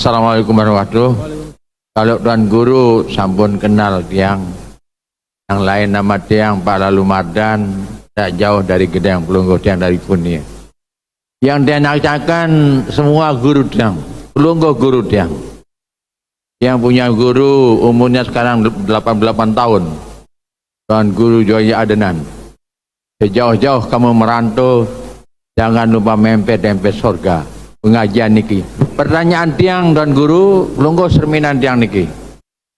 Assalamualaikum warahmatullahi wabarakatuh. Kalau Tuan Guru sampun kenal tiang yang lain nama tiang Pak Lalu Mardan, tak jauh dari Gedang Pelungguh tiang dari Kunia. Yang dia nakcakan semua guru tiang, Pelungguh guru tiang. Yang punya guru umurnya sekarang 88 tahun. Tuan Guru Joya Adenan. Sejauh-jauh kamu merantau, jangan lupa mempet-mempet surga. Pengajian niki. Pertanyaan tiang dan guru, pelungguh cerminan tiang niki.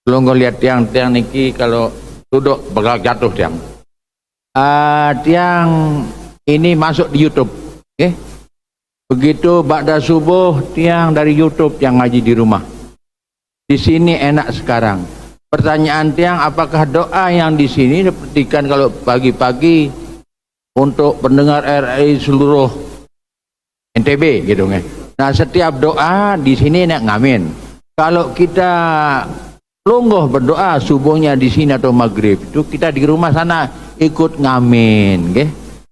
Pelungguh lihat tiang niki kalau duduk bakal jatuh tiang. Tiang ini masuk di YouTube. Okay? Begitu ba'da subuh tiang dari YouTube yang ngaji di rumah. Di sini enak sekarang. Pertanyaan tiang, apakah doa yang di sini sepertikan kalau pagi-pagi untuk pendengar RRI seluruh NTB gitu kan. Nah, setiap doa di sini nak ngamin. Kalau kita lungguh berdoa subuhnya di sini atau maghrib, itu kita di rumah sana ikut ngamin, okay?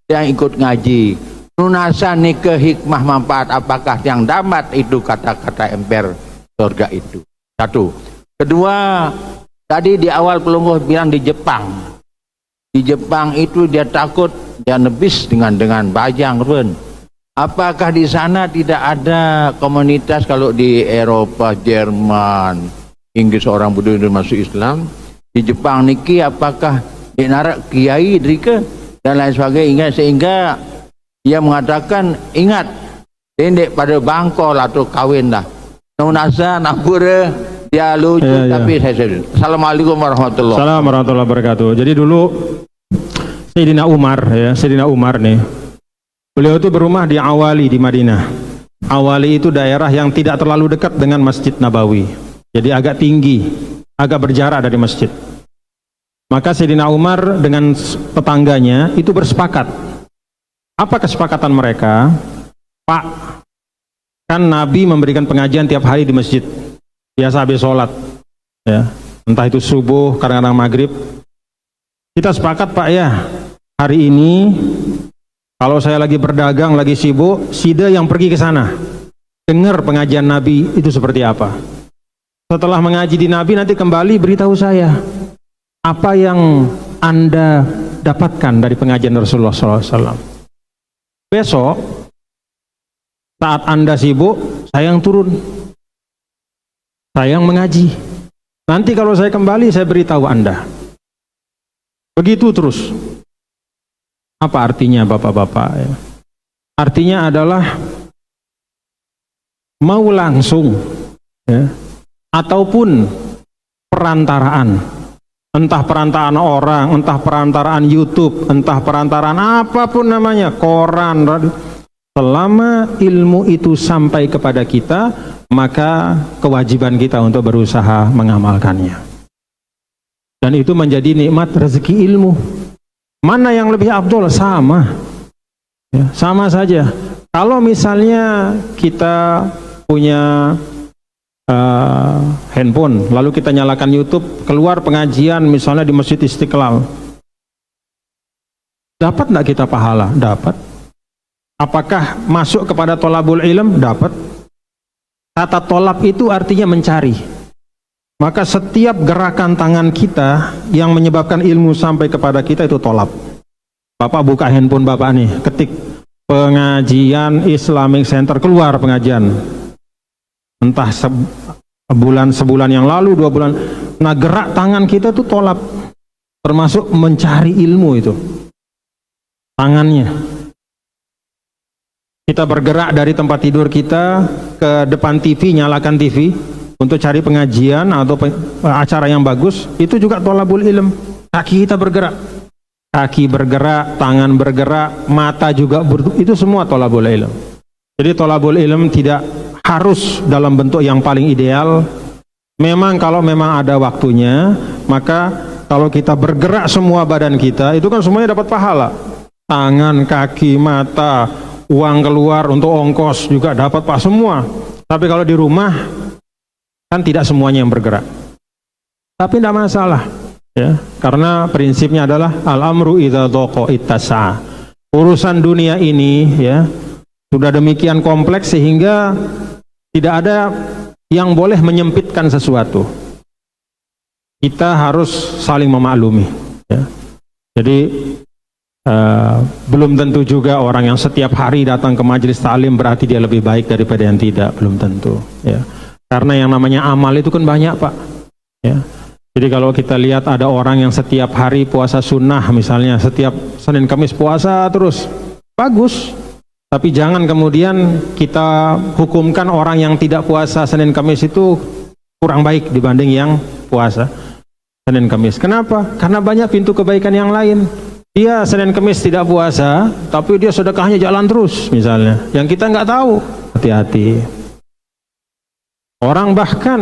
Yang ikut ngaji. Lunasan ke hikmah manfaat apakah yang dapat itu kata-kata emper surga itu. Satu. Kedua, tadi di awal pelungguh bilang di Jepang. Di Jepang itu dia takut dia nebis dengan bajang run. Apakah di sana tidak ada komunitas kalau di Eropa, Jerman, Inggris orang Buddha masuk Islam? Di Jepang niki apakah di narak kiai drike dan lain sebagainya sehingga dia mengatakan ingat tendek pada bangkol atau kawin lah. Nunasa napura dia lucu tapi saya Assalamualaikum warahmatullahi wabarakatuh. Assalamualaikum warahmatullahi wabarakatuh. Jadi dulu Sayyidina Umar nih, beliau itu berumah di Awali di Madinah. Awali itu daerah yang tidak terlalu dekat dengan Masjid Nabawi. Jadi agak tinggi, agak berjarak dari masjid. Maka Sayyidina Umar dengan tetangganya itu bersepakat. Apa kesepakatan mereka? Pak, kan Nabi memberikan pengajian tiap hari di masjid. Biasa habis sholat, ya, entah itu subuh, kadang-kadang maghrib. Kita sepakat Pak ya, hari ini kalau saya lagi berdagang, lagi sibuk, Sida yang pergi ke sana, dengar pengajian Nabi itu seperti apa. Setelah mengaji di Nabi nanti kembali beritahu saya apa yang Anda dapatkan dari pengajian Rasulullah SAW. Besok saat Anda sibuk, saya yang turun, saya yang mengaji. Nanti kalau saya kembali, saya beritahu Anda. Begitu terus. Apa artinya Bapak-bapak? Ya. Artinya adalah mau langsung, ya, ataupun perantaraan. Entah perantaraan orang, entah perantaraan YouTube, entah perantaraan apapun namanya, koran, radio. Selama ilmu itu sampai kepada kita, maka kewajiban kita untuk berusaha mengamalkannya. Dan itu menjadi nikmat rezeki ilmu. Mana yang lebih afdol? Sama, ya, sama saja. Kalau misalnya kita punya handphone, lalu kita nyalakan YouTube, keluar pengajian misalnya di Masjid Istiqlal, dapat tidak kita pahala? Dapat. Apakah masuk kepada tolabul ilm? Dapat. Kata tolab itu artinya mencari. Maka setiap gerakan tangan kita yang menyebabkan ilmu sampai kepada kita itu tolab. Bapak buka handphone Bapak nih, ketik pengajian Islamic Center, keluar pengajian. Entah sebulan yang lalu, 2 bulan. Nah, gerak tangan kita itu tolab. Termasuk mencari ilmu itu. Tangannya. Kita bergerak dari tempat tidur kita ke depan TV, nyalakan TV untuk cari pengajian atau acara yang bagus, itu juga tolabul ilm. Kaki kita bergerak, kaki bergerak, tangan bergerak, mata juga itu semua tolabul ilm. Jadi tolabul ilm tidak harus dalam bentuk yang paling ideal. Memang kalau memang ada waktunya, maka kalau kita bergerak semua badan kita, itu kan semuanya dapat pahala. Tangan, kaki, mata, uang keluar untuk ongkos juga dapat pak semua. Tapi kalau di rumah kan tidak semuanya yang bergerak. Tapi tidak masalah, ya, karena prinsipnya adalah al-amru idza dhaqa ittasa. Urusan dunia ini, ya, sudah demikian kompleks sehingga tidak ada yang boleh menyempitkan sesuatu. Kita harus saling memaklumi, ya. Jadi belum tentu juga orang yang setiap hari datang ke majelis taklim berarti dia lebih baik daripada yang tidak, belum tentu, ya. Karena yang namanya amal itu kan banyak, Pak, ya. Jadi kalau kita lihat ada orang yang setiap hari puasa sunnah, misalnya setiap Senin Kamis puasa terus, bagus. Tapi jangan kemudian kita hukumkan orang yang tidak puasa Senin Kamis itu kurang baik dibanding yang puasa Senin Kamis. Kenapa? Karena banyak pintu kebaikan yang lain. Dia Senin Kamis tidak puasa, tapi dia sedekahnya jalan terus misalnya. Yang kita nggak tahu. Hati-hati. Orang bahkan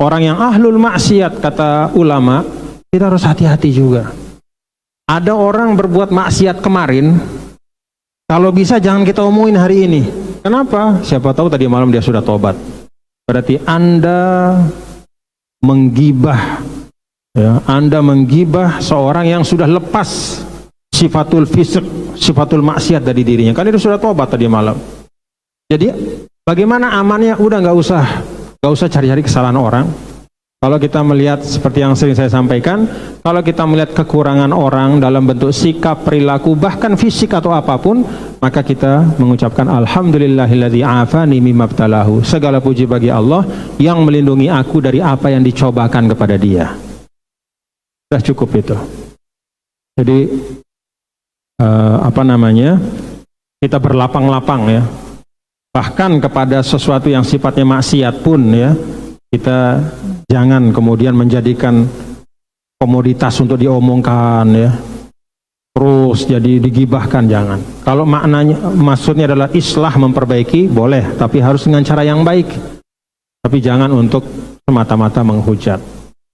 orang yang ahlul maksiat, kata ulama, kita harus hati-hati juga. Ada orang berbuat maksiat kemarin, kalau bisa jangan kita omongin hari ini. Kenapa? Siapa tahu tadi malam dia sudah tobat. Berarti Anda menggibah, ya, Anda menggibah seorang yang sudah lepas sifatul fisik, sifatul maksiat dari dirinya. Kan itu sudah tobat tadi malam. Jadi bagaimana amannya? Udah nggak usah cari-cari kesalahan orang. Kalau kita melihat seperti yang sering saya sampaikan, kalau kita melihat kekurangan orang dalam bentuk sikap, perilaku, bahkan fisik atau apapun, maka kita mengucapkan alhamdulillahilladzi afani mimma btalahu. Segala puji bagi Allah yang melindungi aku dari apa yang dicobakan kepada dia. Sudah cukup itu. Jadi kita berlapang-lapang, ya. Bahkan kepada sesuatu yang sifatnya maksiat pun, ya, kita jangan kemudian menjadikan komoditas untuk diomongkan, ya. Terus jadi digibahkan, jangan. Kalau maksudnya adalah islah, memperbaiki, boleh, tapi harus dengan cara yang baik. Tapi jangan untuk semata-mata menghujat.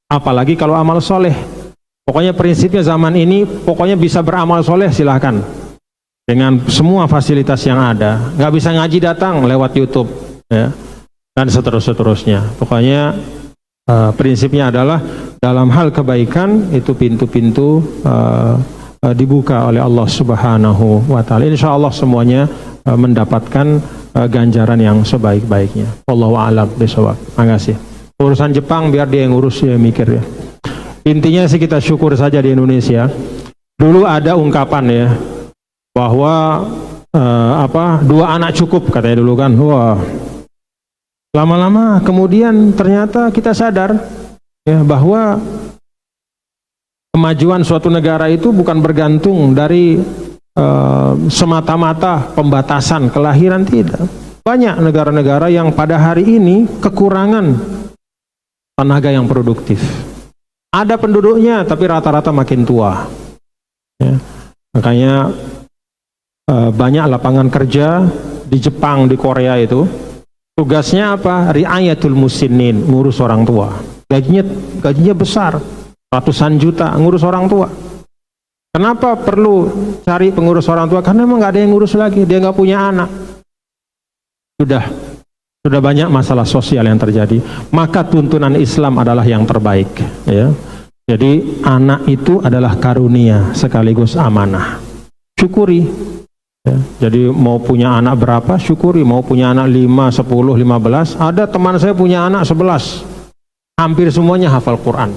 Apalagi kalau amal soleh. Pokoknya prinsipnya zaman ini, pokoknya bisa beramal soleh silahkan. Dengan semua fasilitas yang ada. Nggak bisa ngaji, datang lewat YouTube, ya. Dan seterusnya. Pokoknya prinsipnya adalah dalam hal kebaikan itu pintu-pintu dibuka oleh Allah Subhanahu wa Ta'ala. Insya Allah semuanya mendapatkan ganjaran yang sebaik-baiknya. Wallahu a'lam bishawab. Makasih. Urusan Jepang biar dia yang ngurus, ya, mikir, ya. Intinya sih kita syukur saja di Indonesia. Dulu ada ungkapan, ya, bahwa 2 anak cukup katanya dulu kan. Wah. Lama-lama kemudian ternyata kita sadar, ya, bahwa kemajuan suatu negara itu bukan bergantung dari semata-mata pembatasan kelahiran, tidak. Banyak negara-negara yang pada hari ini kekurangan tenaga yang produktif. Ada penduduknya tapi rata-rata makin tua, ya. Makanya banyak lapangan kerja di Jepang, di Korea itu tugasnya apa? Riayatul musinin, ngurus orang tua. Gajinya besar, ratusan juta, ngurus orang tua. Kenapa perlu cari pengurus orang tua? Karena memang nggak ada yang ngurus lagi, dia nggak punya anak. Sudah banyak masalah sosial yang terjadi. Maka tuntunan Islam adalah yang terbaik, ya. Jadi anak itu adalah karunia sekaligus amanah. Syukuri. Ya, jadi mau punya anak berapa, syukuri. Mau punya anak 5, 10, 15. Ada teman saya punya anak 11. Hampir semuanya hafal Quran.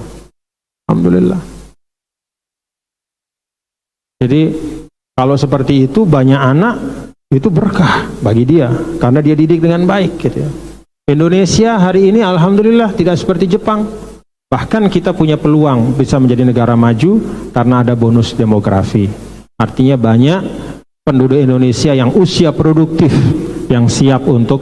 Alhamdulillah. Jadi kalau seperti itu, banyak anak itu berkah bagi dia karena dia didik dengan baik, gitu, ya. Indonesia hari ini alhamdulillah tidak seperti Jepang. Bahkan kita punya peluang bisa menjadi negara maju karena ada bonus demografi. Artinya banyak penduduk Indonesia yang usia produktif yang siap untuk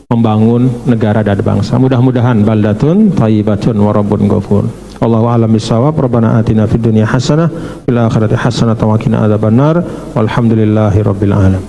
membangun negara dan bangsa. Mudah-mudahan baldatun thayyibatun wa rabbun ghafur. Wallahu a'lam bishawab. Rabbana atina fid dunya hasanah fil akhirati hasanah wa qina adzabannar. Walhamdulillahi rabbil alamin.